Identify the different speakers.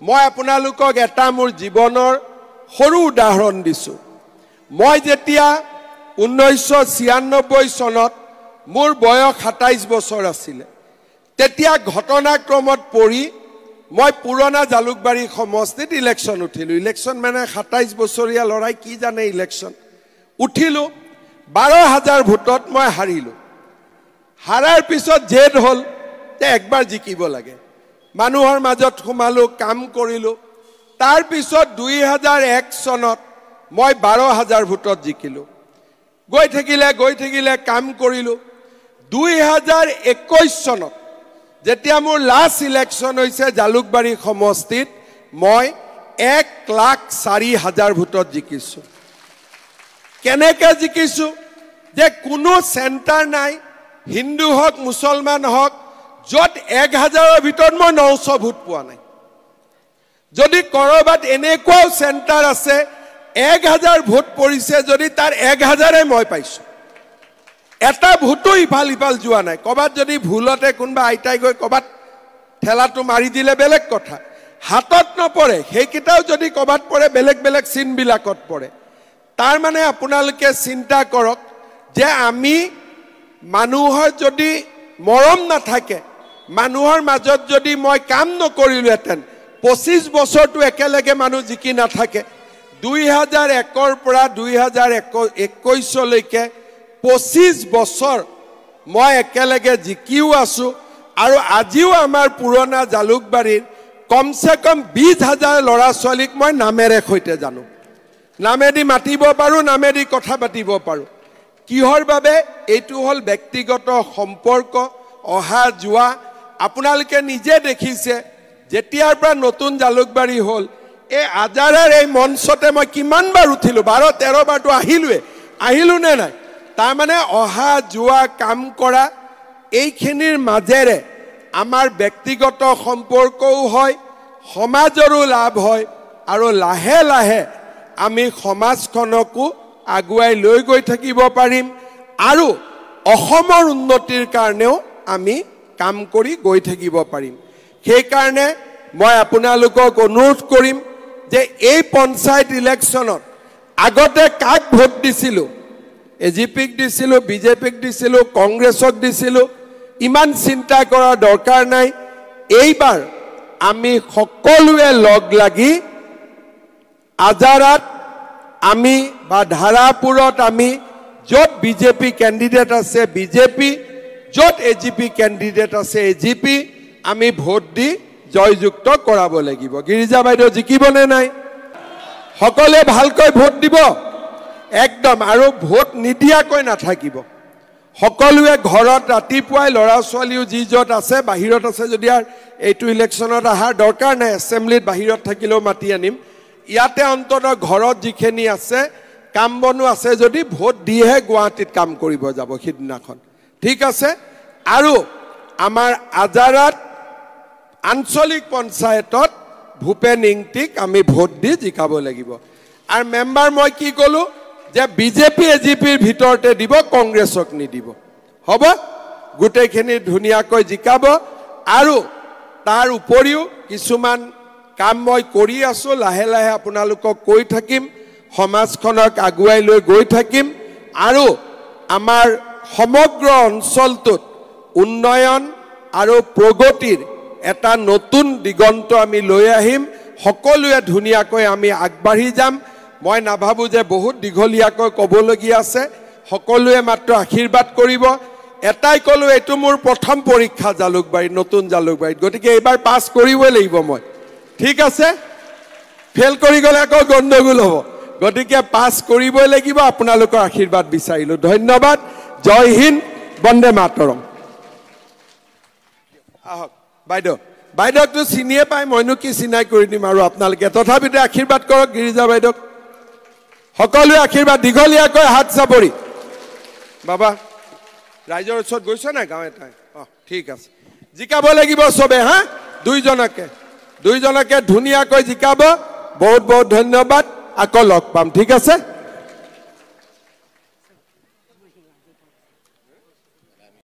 Speaker 1: মই আপোনালোকক এটা মোৰ জীৱনৰ সৰু উদাহৰণ দিছোঁ মই যেতিয়া 1996 চনত মোৰ বয়স 27 বছৰ আছিল তেতিয়া ঘটনাক্ৰমত পৰি মই পুৰণা জালুকবাৰী সমষ্টিত ইলেকশ্যন উঠিলোঁ ইলেকশ্যন মানে 27 বছৰীয়া লৰাই কি জানে ইলেকশ্যন উঠিলোঁ 12,000 ভোটত মই হাৰিলোঁ হাৰাৰ পিছত জেদ হ'ল যে একবাৰ জিকিব লাগে মানুহৰ মাজত সোমালোঁ কাম কৰিলোঁ তাৰ পিছত 2001 চনত মই 12,000 ভোটত জিকিলোঁ গৈ থাকিলে কাম কৰিলোঁ 2021 চনত যেতিয়া মোৰ লাষ্ট ইলেকশ্যন হৈছে জালুকবাৰী সমষ্টিত মই 1,04,000 ভোটত জিকিছোঁ কেনেকৈ জিকিছোঁ যে কোনো চেণ্টাৰ নাই হিন্দু হওক মুছলমান হওক য'ত 1,000ৰ ভিতৰত মই 900 ভোট পোৱা নাই যদি কৰবাত এনেকুৱাও চেণ্টাৰ আছে 1,000 ভোট পৰিছে যদি তাৰ 1,000ে মই পাইছোঁ এটা ভোটো ইফাল যোৱা নাই কবাত যদি ভুলতে কোনবা আইতাই গৈ কবাত ঠেলাটো মাৰি দিলে বেলেগ কথা হাতত নপৰে সেইকেইটাও যদি কবাত পৰে বেলেগ চিনবিলাকত পৰে তাৰ মানে আপোনালোকে চিন্তা কৰক যে আমি মানুহৰ যদি মৰম নাথাকে মানুহৰ মাজত যদি মই কাম নকৰিলোহেঁতেন 25 বছৰটো একেলগে মানুহ জিকি নাথাকে 2001ৰ পৰা 2021 লৈকে 25 বছৰ মই একেলগে জিকিও আছোঁ আৰু আজিও আমাৰ পুৰণা জালুকবাৰীৰ কমসে কম 20,000 ল'ৰা ছোৱালীক মই নামেৰে সৈতে জানো নামেদি মাতিব পাৰোঁ নামেদি কথা পাতিব পাৰোঁ কিহৰ বাবে এইটো হ'ল ব্যক্তিগত সম্পৰ্ক অহা যোৱা আপোনালোকে নিজে দেখিছে যেতিয়াৰ পৰা নতুন জালুকবাৰী হ'ল এই আজাৰাৰ এই মঞ্চতে মই কিমানবাৰ উঠিলোঁ 12-13 বাৰটো আহিলোঁ নে নাই তাৰ মানে অহা যোৱা কাম কৰা এইখিনিৰ মাজেৰে আমাৰ ব্যক্তিগত সম্পৰ্কও হয় সমাজৰো লাভ হয় আৰু লাহে লাহে আমি সমাজখনকো আগুৱাই লৈ গৈ থাকিব পাৰিম আৰু অসমৰ উন্নতিৰ কাৰণেও আমি কাম কৰি গৈ থাকিব পাৰিম সেইকাৰণে মই আপোনালোকক অনুৰোধ কৰিম যে এই পঞ্চায়ত ইলেকশ্যনত আগতে কাক ভোট দিছিলোঁ এজিপিক দিছিলোঁ বিজেপিক দিছিলোঁ কংগ্ৰেছক দিছিলোঁ ইমান চিন্তা কৰাৰ দৰকাৰ নাই এইবাৰ আমি সকলোৱে লগ লাগি আজাৰাত আমি বা ধাৰাপুৰত আমি য'ত বিজেপি কেণ্ডিডেট আছে বিজেপি য'ত এজিপি কেণ্ডিডেট আছে এজিপি আমি ভোট দি জয়যুক্ত কৰাব লাগিব গিৰিজা বাইদেউ জিকিবনে নাই সকলোৱে ভালকৈ ভোট দিব একদম আৰু ভোট নিদিয়াকৈ নাথাকিব সকলোৱে ঘৰত ৰাতিপুৱাই ল'ৰা ছোৱালীও যি য'ত আছে বাহিৰত আছে যদি আৰু এইটো ইলেকশ্যনত অহাৰ দৰকাৰ নাই এছেম্বলিত বাহিৰত থাকিলেও মাতি আনিম ইয়াতে অন্ততঃ ঘৰত যিখিনি আছে কাম বনো আছে যদি ভোট দিহে গুৱাহাটীত কাম কৰিব যাব সিদিনাখন ঠিক আছে আৰু আমাৰ আজাৰাত আঞ্চলিক পঞ্চায়তত ভূপেন ইংতিক আমি ভোট দি জিকাব লাগিব আৰু মেম্বাৰ মই কি ক'লোঁ যে বিজেপি এজিপিৰ ভিতৰতে দিব কংগ্ৰেছক নিদিব হ'ব গোটেইখিনি ধুনীয়াকৈ জিকাব আৰু তাৰ উপৰিও কিছুমান কাম মই কৰি আছোঁ লাহে লাহে আপোনালোকক কৈ থাকিম সমাজখনক আগুৱাই লৈ গৈ থাকিম আৰু আমাৰ সমগ্ৰ অঞ্চলটোত উন্নয়ন আৰু প্ৰগতিৰ এটা নতুন দিগন্ত আমি লৈ আহিম সকলোৱে ধুনীয়াকৈ আমি আগবাঢ়ি যাম মই নাভাবোঁ যে বহুত দীঘলীয়াকৈ ক'বলগীয়া আছে সকলোৱে মাত্ৰ আশীৰ্বাদ কৰিব এটাই ক'লোঁ এইটো মোৰ প্ৰথম পৰীক্ষা জালুকবাৰীত নতুন জালুকবাৰীত গতিকে এইবাৰ পাছ কৰিবই লাগিব মই ঠিক আছে ফেল কৰি গ'লে আকৌ গণ্ডগোল হ'ব গতিকে পাছ কৰিবই লাগিব আপোনালোকৰ আশীৰ্বাদ বিচাৰিলোঁ ধন্যবাদ জয় হিন্দ বন্দে মাতৰম আহক বাইদেউকতো চিনিয়ে পাই মইনো কি চিনাই কৰি দিম আৰু আপোনালোকে তথাপিতো আশীৰ্বাদ কৰক গিৰিজা বাইদেউক সকলোৱে আশীৰ্বাদ দীঘলীয়াকৈ হাত চাপৰি বাবা ৰাইজৰ ওচৰত গৈছ নাই গাঁৱে ঠাই ঠিক আছে জিকাব লাগিব চবে হা দুইজনকে ধুনীয়াকৈ জিকাব বহুত বহুত ধন্যবাদ আকৌ লগ পাম ঠিক আছে